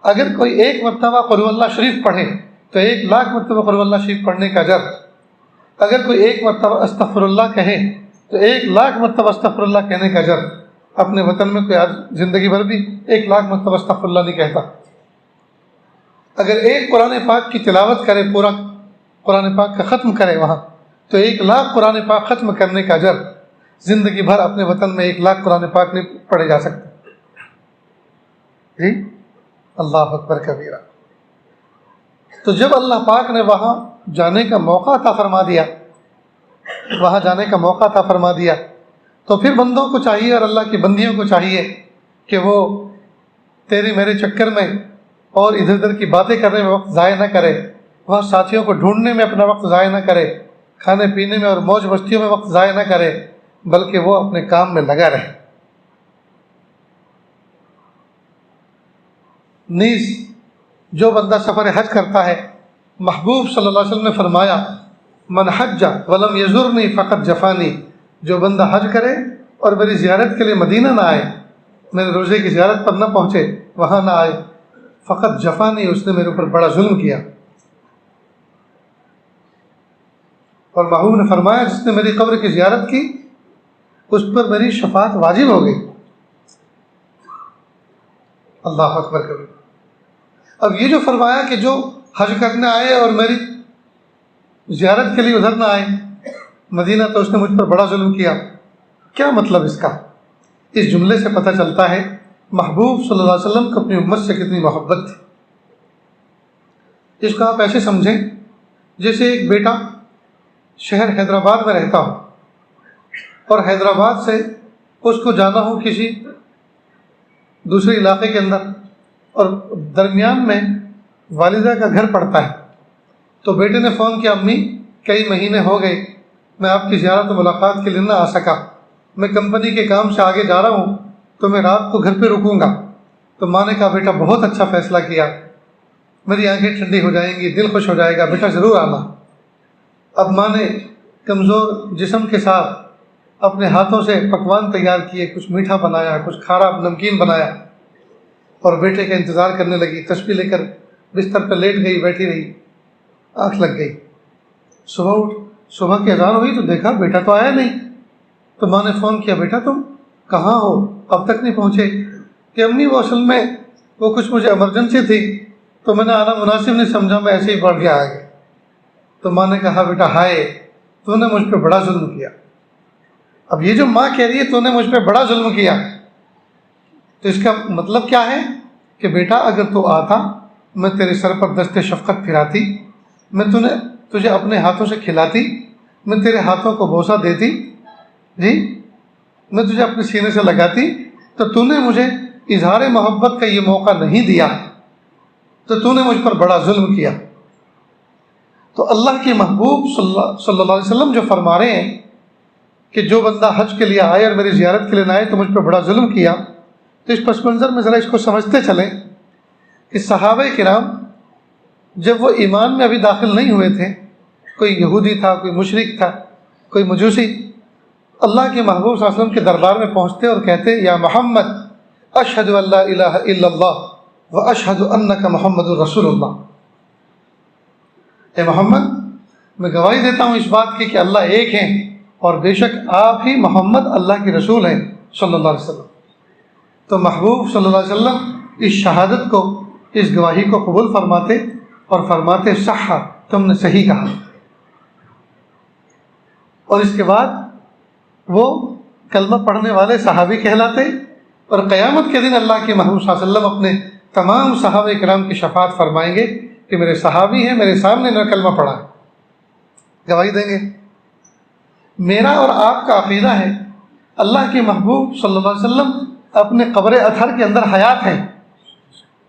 اگر کوئی 1 مرتبہ قل ہو اللہ شریف پڑھے تو 1,00,000 مرتبہ قل ہو اللہ شریف پڑھنے کا اجر۔ اگر کوئی 1 مرتبہ استغفر اللہ کہے تو 1,00,000 مرتبہ استغفر اللہ کہنے کا اجر۔ اپنے وطن میں کوئی آج زندگی بھر بھی 1,00,000 مرتبہ استغفر اللہ نہیں کہتا۔ اگر ایک قرآن پاک کی تلاوت کرے، پورا قرآن پاک کا ختم کرے وہاں، تو 1,00,000 قرآن پاک ختم کرنے کا اجر۔ زندگی بھر اپنے وطن میں 1,00,000 قرآن پاک نہیں پڑھے جا سکتے جی، اللہ اکبر کبیرہ۔ تو جب اللہ پاک نے وہاں جانے کا موقع عطا فرما دیا، وہاں جانے کا موقع عطا فرما دیا، تو پھر بندوں کو چاہیے اور اللہ کی بندیوں کو چاہیے کہ وہ تیرے میرے چکر میں اور ادھر ادھر کی باتیں کرنے میں وقت ضائع نہ کرے، وہاں ساتھیوں کو ڈھونڈنے میں اپنا وقت ضائع نہ کرے، کھانے پینے میں اور موج مستیوں میں وقت ضائع نہ کرے، بلکہ وہ اپنے کام میں لگا رہے۔ نیز جو بندہ سفر حج کرتا ہے، محبوب صلی اللہ علیہ وسلم نے فرمایا من حج ولم یزرنی فقط جفانی، جو بندہ حج کرے اور میری زیارت کے لیے مدینہ نہ آئے، میرے روزے کی زیارت پر نہ پہنچے، وہاں نہ آئے، فقط جفانی، اس نے میرے اوپر بڑا ظلم کیا۔ اور محبوب نے فرمایا جس نے میری قبر کی زیارت کی اس پر میری شفاعت واجب ہو گئی۔ اللہ اکبر کبھی۔ اب یہ جو فرمایا کہ جو حج کرنے آئے اور میری زیارت کے لیے ادھر نہ آئے مدینہ، تو اس نے مجھ پر بڑا ظلم کیا، کیا مطلب اس کا؟ اس جملے سے پتہ چلتا ہے محبوب صلی اللہ علیہ وسلم کو اپنی امت سے کتنی محبت تھی۔ اس کو آپ ایسے سمجھیں جیسے ایک بیٹا شہر حیدرآباد میں رہتا ہو اور حیدرآباد سے اس کو جانا ہو کسی دوسرے علاقے کے اندر، اور درمیان میں والدہ کا گھر پڑتا ہے، تو بیٹے نے فون کیا امی کئی مہینے ہو گئے میں آپ کی زیارت و ملاقات کے لیے نہ آ سکا، میں کمپنی کے کام سے آگے جا رہا ہوں تو میں رات کو گھر پہ رکوں گا۔ تو ماں نے کہا بیٹا بہت اچھا فیصلہ کیا، میری آنکھیں ٹھنڈی ہو جائیں گی، دل خوش ہو جائے گا، بیٹا ضرور آنا۔ اب ماں نے کمزور جسم کے ساتھ اپنے ہاتھوں سے پکوان تیار کیے، کچھ میٹھا بنایا، کچھ کھارا نمکین بنایا، اور بیٹے کا انتظار کرنے لگی، تسبیح لے کر بستر پہ لیٹ گئی، بیٹھی رہی، آنکھ لگ گئی۔ صبح کی اذان ہوئی تو دیکھا بیٹا تو آیا نہیں، تو ماں نے فون کیا بیٹا تم کہاں ہو، اب تک نہیں پہنچے؟ کہ امی وہ اصل میں وہ کچھ مجھے ایمرجنسی تھی تو میں نے آنا مناسب نہیں سمجھا، میں ایسے ہی بڑھ گیا آگے۔ تو ماں نے کہا بیٹا ہائے تو نے مجھ پہ بڑا ظلم کیا۔ اب یہ جو ماں کہہ رہی ہے تو نے مجھ پہ بڑا ظلم کیا، تو اس کا مطلب کیا ہے کہ بیٹا اگر تو آتا میں تیرے سر پر دست شفقت پھراتی، میں تجھے اپنے ہاتھوں سے کھلاتی، میں تیرے ہاتھوں کو بوسہ دیتی، جی میں تجھے اپنے سینے سے لگاتی، تو تو نے مجھے اظہار محبت کا یہ موقع نہیں دیا، تو تو نے مجھ پر بڑا ظلم کیا۔ تو اللہ کے محبوب صلی اللہ علیہ وسلم جو فرما رہے ہیں کہ جو بندہ حج کے لیے آئے اور میری زیارت کے لیے نہ آئے تو مجھ پر بڑا ظلم کیا، تو اس پس منظر میں ذرا اس کو سمجھتے چلیں کہ صحابہ کرام جب وہ ایمان میں ابھی داخل نہیں ہوئے تھے، کوئی یہودی تھا، کوئی مشرک تھا، کوئی مجوسی، اللہ کے محبوب صلی اللہ علیہ وسلم کے دربار میں پہنچتے اور کہتے یا محمد اشہد ان لا الہ الا اللہ و اشہد انک محمد رسول اللہ، اے محمد میں گواہی دیتا ہوں اس بات کی کہ اللہ ایک ہیں اور بے شک آپ ہی محمد اللہ کے رسول ہیں صلی اللہ علیہ وسلم۔ تو محبوب صلی اللہ علیہ وسلم اس شہادت کو، اس گواہی کو قبول فرماتے اور فرماتے صح، تم نے صحیح کہا۔ اور اس کے بعد وہ کلمہ پڑھنے والے صحابی کہلاتے، اور قیامت کے دن اللہ کے محبوب صلی اللہ علیہ وسلم اپنے تمام صحابہ کرام کی شفاعت فرمائیں گے کہ میرے صحابی ہیں، میرے سامنے انہوں نے کلمہ پڑھا ہے، گواہی دیں گے۔ میرا اور آپ کا عقیدہ ہے اللہ کے محبوب صلی اللہ علیہ وسلم اپنے قبر اطہر کے اندر حیات ہیں،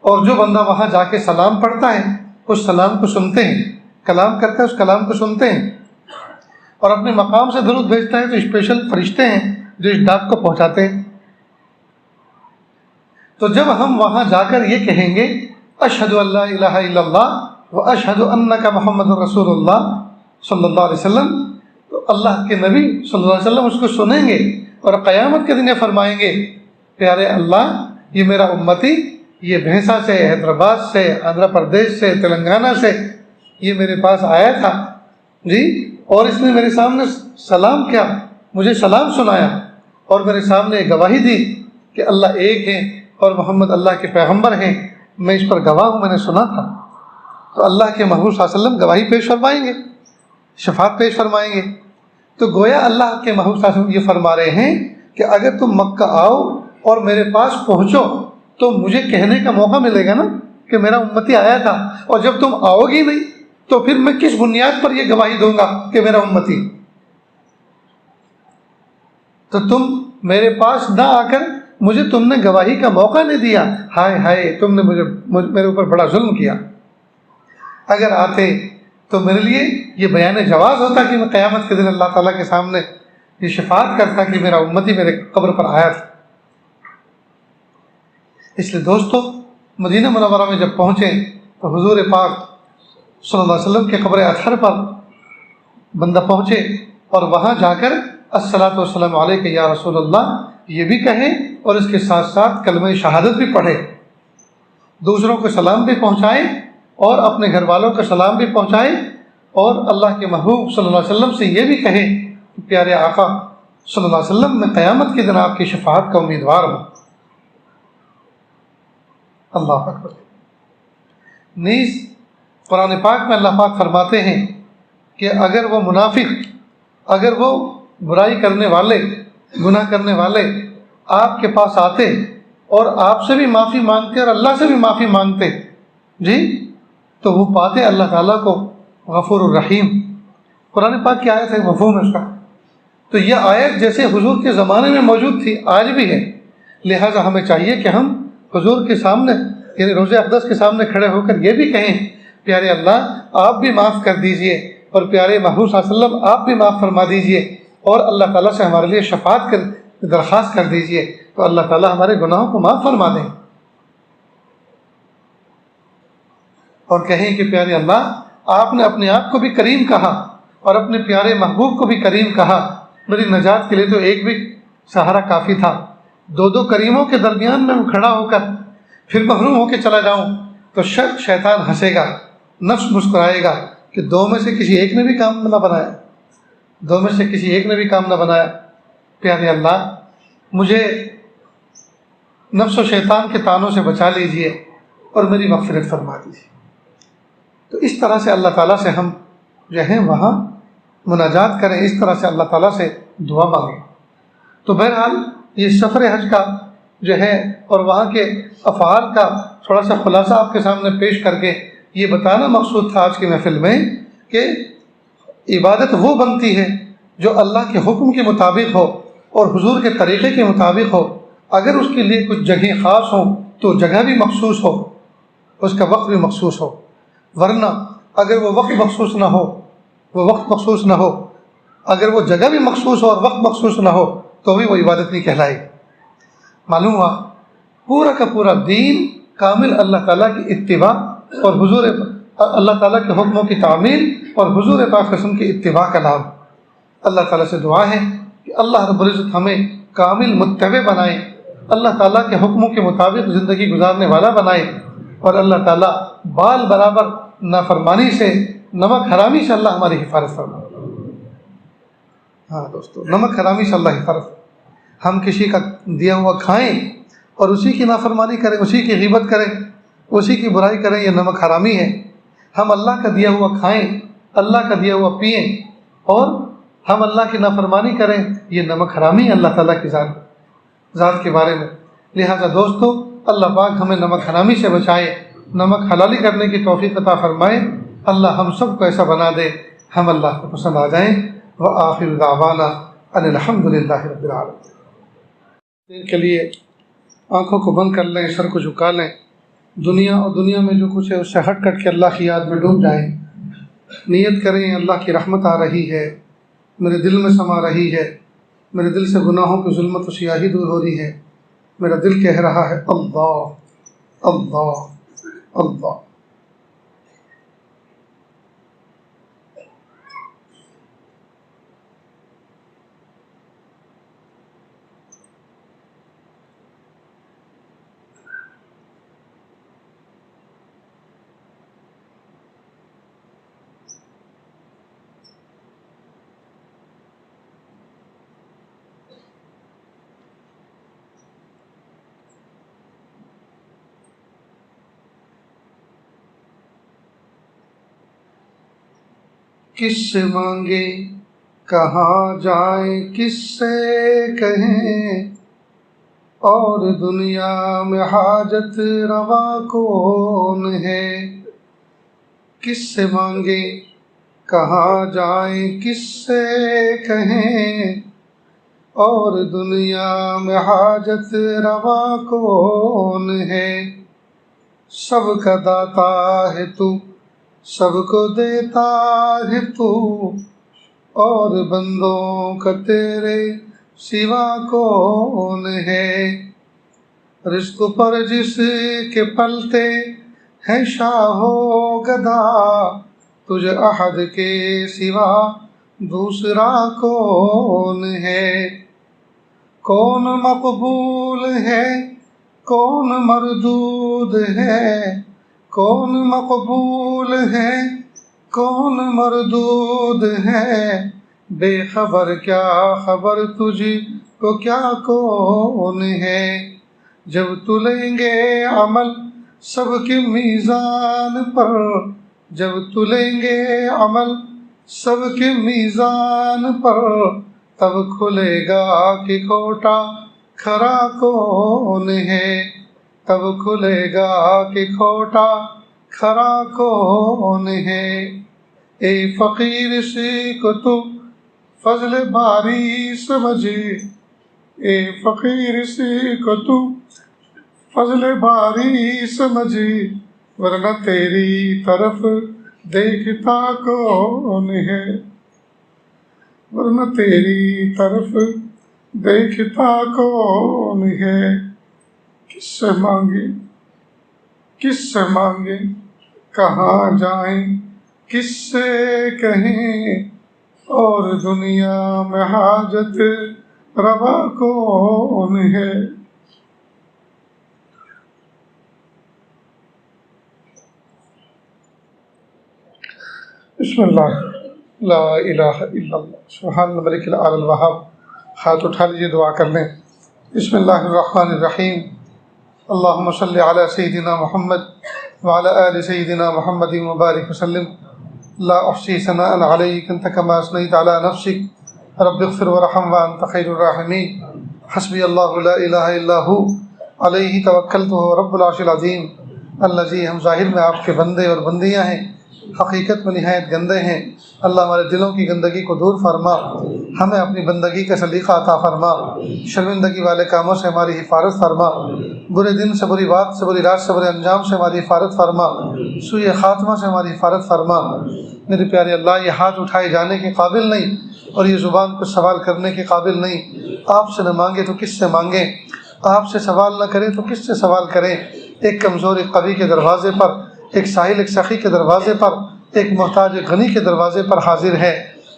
اور جو بندہ وہاں جا کے سلام پڑھتا ہے اس سلام کو سنتے ہیں، کلام کرتا ہے اس کلام کو سنتے ہیں، اور اپنے مقام سے درود بھیجتا ہے تو اسپیشل فرشتے ہیں جو اس ڈاک کو پہنچاتے ہیں۔ تو جب ہم وہاں جا کر یہ کہیں گے اشہد ان لا الہ الا اللہ و اشہد انک محمد رسول اللہ صلی اللہ علیہ وسلم، تو اللہ کے نبی صلی اللہ علیہ وسلم اس کو سنیں گے اور قیامت کے دن یہ فرمائیں گے پیارے اللہ یہ میرا امتی، یہ بھینسا سے، حیدرآباد سے، آندھرا پردیش سے، تلنگانہ سے یہ میرے پاس آیا تھا جی، اور اس نے میرے سامنے سلام کیا، مجھے سلام سنایا اور میرے سامنے گواہی دی کہ اللہ ایک ہے اور محمد اللہ کے پیغمبر ہیں، میں اس پر گواہ ہوں، میں نے سنا تھا۔ تو اللہ کے محبوب صلی اللہ علیہ وسلم گواہی پیش فرمائیں گے، شفاعت پیش فرمائیں گے۔ تو گویا اللہ کے محبوب صلی اللہ علیہ وسلم یہ فرما رہے ہیں کہ اگر تم مکہ آؤ اور میرے پاس پہنچو تو مجھے کہنے کا موقع ملے گا نا کہ میرا امتی آیا تھا، اور جب تم آؤ گی نہیں تو پھر میں کس بنیاد پر یہ گواہی دوں گا کہ میرا امتی؟ تو تم میرے پاس نہ آ کر مجھے تم نے گواہی کا موقع نہیں دیا، ہائے ہائے تم نے میرے اوپر بڑا ظلم کیا۔ اگر آتے تو میرے لیے یہ بیان جواز ہوتا کہ میں قیامت کے دن اللہ تعالیٰ کے سامنے یہ شفاعت کرتا کہ میرا امتی میرے قبر پر آیا تھا۔ اس لیے دوستو مدینہ منورہ میں جب پہنچے تو حضور پاک صلی اللہ علیہ وسلم کے قبر اطہر پر بندہ پہنچے اور وہاں جا کر الصلاۃ والسلام علیک یا رسول اللہ یہ بھی کہیں اور اس کے ساتھ ساتھ کلمہ شہادت بھی پڑھے، دوسروں کو سلام بھی پہنچائے اور اپنے گھر والوں کا سلام بھی پہنچائے، اور اللہ کے محبوب صلی اللہ علیہ وسلم سے یہ بھی کہے کہ پیارے آقا صلی اللہ علیہ وسلم میں قیامت کے دن آپ کی شفاعت کا امیدوار ہوں۔ اللہ اکبر۔ نیز قرآن پاک میں اللہ پاک فرماتے ہیں کہ اگر وہ منافق، اگر وہ برائی کرنے والے، گناہ کرنے والے آپ کے پاس آتے اور آپ سے بھی معافی مانگتے اور اللہ سے بھی معافی مانگتے جی، تو وہ پاتے اللہ تعالیٰ کو غفور الرحیم۔ قرآن پاک کی آیت ہے، مفہوم ہے اس کا۔ تو یہ آیت جیسے حضور کے زمانے میں موجود تھی آج بھی ہے، لہٰذا ہمیں چاہیے کہ ہم حضور کے سامنے یعنی روضہ اقدس کے سامنے کھڑے ہو کر یہ بھی کہیں پیارے اللہ آپ بھی معاف کر دیجئے، اور پیارے محبوب صلی اللہ علیہ وسلم آپ بھی معاف فرما دیجئے، اور اللہ تعالیٰ سے ہمارے لیے شفاعت کر درخواست کر دیجئے، تو اللہ تعالیٰ ہمارے گناہوں کو معاف فرما دیں، اور کہیں کہ پیارے اللہ آپ نے اپنے آپ کو بھی کریم کہا اور اپنے پیارے محبوب کو بھی کریم کہا، میری نجات کے لیے تو ایک بھی سہارا کافی تھا، دو دو کریموں کے درمیان میں کھڑا ہو کر پھر محروم ہو کے چلا جاؤں تو شیطان ہنسے گا، نفس مسکرائے گا کہ دو میں سے کسی ایک نے بھی کام نہ بنایا، دو میں سے کسی ایک نے بھی کام نہ بنایا۔ پیارے اللہ مجھے نفس و شیطان کے طعنوں سے بچا لیجئے اور میری مغفرت فرما دیجیے۔ تو اس طرح سے اللہ تعالیٰ سے ہم جو ہیں وہاں مناجات کریں، اس طرح سے اللہ تعالیٰ سے دعا مانگیں۔ تو بہرحال یہ سفر حج کا جو ہے اور وہاں کے افعال کا تھوڑا سا خلاصہ آپ کے سامنے پیش کر کے یہ بتانا مقصود تھا آج کی محفل میں کہ عبادت وہ بنتی ہے جو اللہ کے حکم کے مطابق ہو اور حضور کے طریقے کے مطابق ہو. اگر اس کے لیے کچھ جگہیں خاص ہوں تو جگہ بھی مخصوص ہو، اس کا وقت بھی مخصوص ہو، ورنہ اگر وہ وقت مخصوص نہ ہو، اگر وہ جگہ بھی مخصوص ہو اور وقت مخصوص نہ ہو تو بھی وہ عبادت نہیں کہلائے گی. معلوم ہوا پورا کا پورا دین کامل اللہ تعالیٰ کی اتباع اور حضور اللہ تعالیٰ کے حکموں کی تعمیل اور حضور پاک قسم کی اتباع کا نام. اللہ تعالیٰ سے دعا ہے کہ اللہ رب العزت ہمیں کامل متبع بنائے، اللہ تعالیٰ کے حکموں کے مطابق زندگی گزارنے والا بنائے، اور اللہ تعالیٰ بال برابر نافرمانی سے، نمک حرامی سے اللہ ہماری حفاظت فرمائے. ہاں دوستو، نمک حرامی سے اللہ حفاظت. ہم کسی کا دیا ہوا کھائیں اور اسی کی نافرمانی کریں، اسی کی غیبت کریں، اسی کی برائی کریں، یہ نمک حرامی ہے. ہم اللہ کا دیا ہوا کھائیں، اللہ کا دیا ہوا پئیں اور ہم اللہ کی نافرمانی کریں، یہ نمک حرامی ہے اللہ تعالیٰ کی ذات کے بارے میں. لہذا دوستو، اللہ پاک ہمیں نمک حرامی سے بچائے، نمک حلالی کرنے کی توفیق عطا فرمائے. اللہ ہم سب کو ایسا بنا دے ہم اللہ کو پسند آ جائیں. وآخر دعوانا ان الحمد للہ رب العالمین. دن کے لیے آنکھوں کو بند کر لیں، سر کو جھکا لیں، دنیا اور دنیا میں جو کچھ ہے اس سے ہٹ کٹ کے اللہ کی یاد میں ڈوب جائیں. نیت کریں اللہ کی رحمت آ رہی ہے، میرے دل میں سما رہی ہے، میرے دل سے گناہوں کی ظلمت و سیاہی دور ہو رہی ہے. میرا دل کہہ رہا ہے اللہ اللہ اللہ. کس سے مانگیں کہاں جائیں، کس سے کہیں، اور دنیا میں حاجت روا کون ہے. کس سے مانگیں کہاں جائیں، کس سے کہیں، اور دنیا میں حاجت روا کون ہے. سب کا داتا ہے تو، سب کو دیتا ہے تو، اور بندوں کا تیرے سوا کون ہے. رزق پر جس کے پلتے ہیں شاہ و گدا، تجھ احد کے سوا دوسرا کون ہے. کون مقبول ہے کون مردود ہے، کون مقبول ہے کون مردود ہے. بے خبر کیا خبر تجھ کو کیا کون ہے. جب تلیں گے عمل سب کے میزان پر، جب تلیں گے عمل سب کے میزان پر، تب کھلے گا کہ کھوٹا کھرا کون ہے. تب کھلے گا کہ کھوٹا کھرا کون ہے. اے فقیر سی کو تو فضل باری سمجھے، اے فقیر سی کو تو فضل باری سمجھے، ورنہ تیری طرف دیکھتا کون ہے. ورنہ تیری طرف دیکھتا کون ہے. کس سے مانگیں کس سے مانگیں کہاں جائیں، کس سے کہیں، اور دنیا میں حاجت روا کون ہے. بسم اللہ لا الہ الا اللہ سبحان الملک الاعلی الوہاب. ہاتھ اٹھا لیجیے، دعا کر لیں. بسم اللہ الرحمن الرحیم. اللہم صلی علی سیدنا محمد وعلی آل سیدنا محمد مبارک وسلم. لا احصی ثناء علیک انت کما اثنیت علی نفسک رب اغفر ورحم وانت خیر الراحمین. حسبی اللہ لا الہ الا ہو علیہ توکلت وهو رب العرش العظیم. اللہ جی ہم ظاہر میں آپ کے بندے اور بندیاں ہیں، حقیقت میں نہایت گندے ہیں۔ اللہ ہمارے دلوں کی گندگی کو دور فرما، ہمیں اپنی بندگی کا سلیقہ عطا فرما، شرمندگی والے کاموں سے ہماری حفاظت فرما، برے دن سے، بری بات سے، بری رات سے، برے انجام سے ہماری حفاظت فرما، سوء خاتمہ سے ہماری حفاظت فرما۔ میرے پیارے اللہ، یہ ہاتھ اٹھائے جانے کے قابل نہیں اور یہ زبان کو سوال کرنے کے قابل نہیں۔ آپ سے نہ مانگے تو کس سے مانگیں، آپ سے سوال نہ کریں تو کس سے سوال کریں۔ ایک کمزور ایک قوی کے دروازے پر، ایک ساحل ایک سخی کے دروازے پر، ایک محتاج ایک غنی کے دروازے پر حاضر ہے۔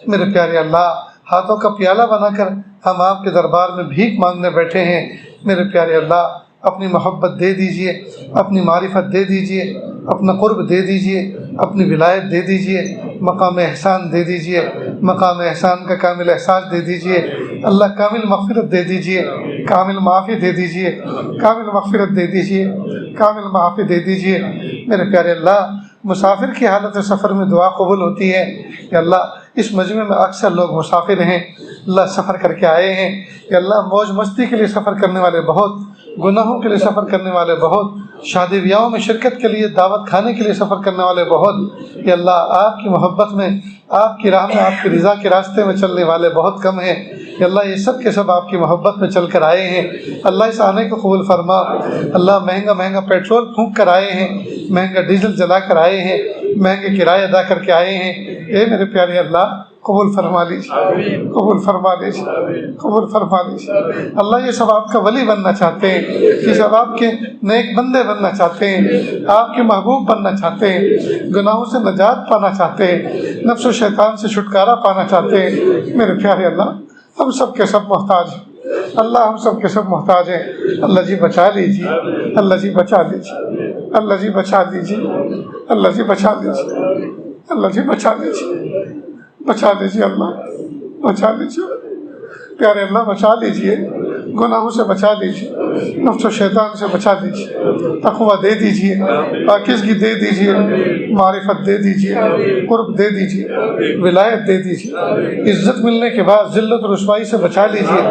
میرے پیارے اللہ، ہاتھوں کا پیالہ بنا کر ہم آپ کے دربار میں بھیک مانگنے بیٹھے ہیں۔ میرے پیارے اللہ، اپنی محبت دے دیجئے، اپنی معرفت دے دیجئے، اپنا قرب دے دیجئے، اپنی ولایت دے دیجئے، مقام احسان دے دیجئے، مقام احسان کا کامل احساس دے دیجئے۔ اللہ کامل مغفرت دے دیجئے، کامل معافی دے دیجئے، کامل مغفرت دے دیجئے، کامل معافی دے دیجئے۔ میرے پیارے اللہ، مسافر کی حالت سفر میں دعا قبول ہوتی ہے کہ اللہ اس مجمع میں اکثر لوگ مسافر ہیں، اللہ سفر کر کے آئے ہیں کہ اللہ موج مستی کے لیے سفر کرنے والے بہت، گناہوں کے لیے سفر کرنے والے بہت، شادی بیاہوں میں شرکت کے لیے، دعوت کھانے کے لیے سفر کرنے والے بہت، کہ اللہ آپ کی محبت میں، آپ کی راہ میں، آپ کی رضا کے راستے میں چلنے والے بہت کم ہیں کہ اللہ یہ سب کے سب آپ کی محبت میں چل کر آئے ہیں۔ اللہ اس آنے کو قبول فرما۔ اللہ مہنگا مہنگا پیٹرول پھونک کر آئے ہیں، مہنگا ڈیزل جلا کر آئے ہیں، مہنگے کرائے ادا کر کے آئے ہیں۔ اے میرے پیارے اللہ، قبول فرما لیجیے، قبول فرما لیجیے، قبول فرما لیجیے۔ اللہ یہ سب آپ کا ولی بننا چاہتے ہیں، یہ سب آپ کے نیک بندے بننا چاہتے ہیں، آپ کے محبوب بننا چاہتے ہیں، گناہوں سے نجات پانا چاہتے ہیں، نفس و شیطان سے چھٹکارا پانا چاہتے ہیں۔ میرے پیارے اللہ، ہم سب کے سب محتاج ہیں، اللہ ہم سب کے سب محتاج ہیں۔ اللہ جی بچا لیجیے، اللہ جی بچا لیجیے، اللہ جی بچا لیجیے، اللہ جی بچا لیجیے، اللہ جی بچا لیجیے، بچا لیجیے، اللہ بچا لیجیے۔ پیارے اللہ بچا لیجیے، گناہوں سے بچا لیجیے، نفس و شیطان سے بچا لیجیے، تقویٰ دے دیجیے، پاکیزگی دے دیجیے، معرفت دے دیجیے، قرب دے دیجیے، ولایت دے دیجیے۔ عزت ملنے کے بعد ذلت و رسوائی سے بچا لیجیے،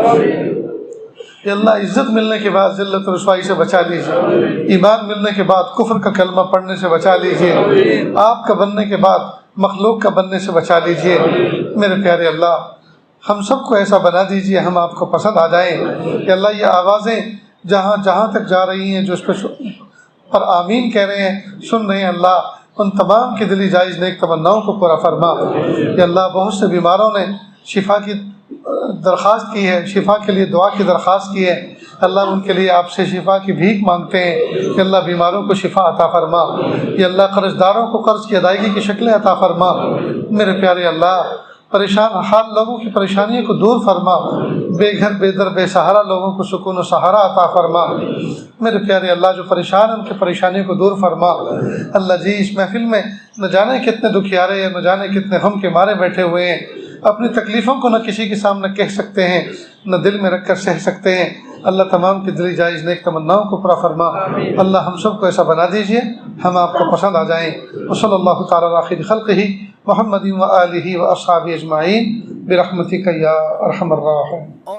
کہ اللہ عزت ملنے کے بعد ذلت و رسوائی سے بچا لیجیے، ایمان ملنے کے بعد کفر کا کلمہ پڑھنے سے بچا لیجیے، آپ کا بننے کے بعد مخلوق کا بننے سے بچا لیجیے۔ میرے پیارے اللہ، ہم سب کو ایسا بنا دیجیے ہم آپ کو پسند آ جائیں کہ اللہ یہ آوازیں جہاں جہاں تک جا رہی ہیں، جو اس پر آمین کہہ رہے ہیں، سن رہے ہیں، اللہ ان تمام کی دلی جائز نیک تمناؤں کو پورا فرما۔ کہ اللہ بہت سے بیماروں نے شفا کی درخواست کی ہے، شفا کے لیے دعا کی درخواست کی ہے، اللہ ان کے لیے آپ سے شفا کی بھیک مانگتے ہیں کہ اللہ بیماروں کو شفا عطا فرما، کہ اللہ قرض داروں کو قرض کی ادائیگی کی شکلیں عطا فرما۔ میرے پیارے اللہ، پریشان حال لوگوں کی پریشانیوں کو دور فرما، بے گھر بے در بے سہارا لوگوں کو سکون و سہارا عطا فرما۔ میرے پیارے اللہ، جو پریشان ان کی پریشانیوں کو دور فرما۔ اللہ جی اس محفل میں نہ جانے کتنے دکھیارے ہیں، نہ جانے کتنے غم کے مارے بیٹھے ہوئے ہیں، اپنی تکلیفوں کو نہ کسی کے سامنے کہہ سکتے ہیں، نہ دل میں رکھ کر سہ سکتے ہیں۔ اللہ تمام کی دلی جائز نیک تمناؤں کو پورا فرما۔ اللہ ہم سب کو ایسا بنا دیجیے ہم آپ کو پسند آ جائیں۔ وصلی اللہ تعالی علی خیر خلقہ محمد و آلہ و اصحابہ اجمعین برحمتک یا ارحم الراحمین۔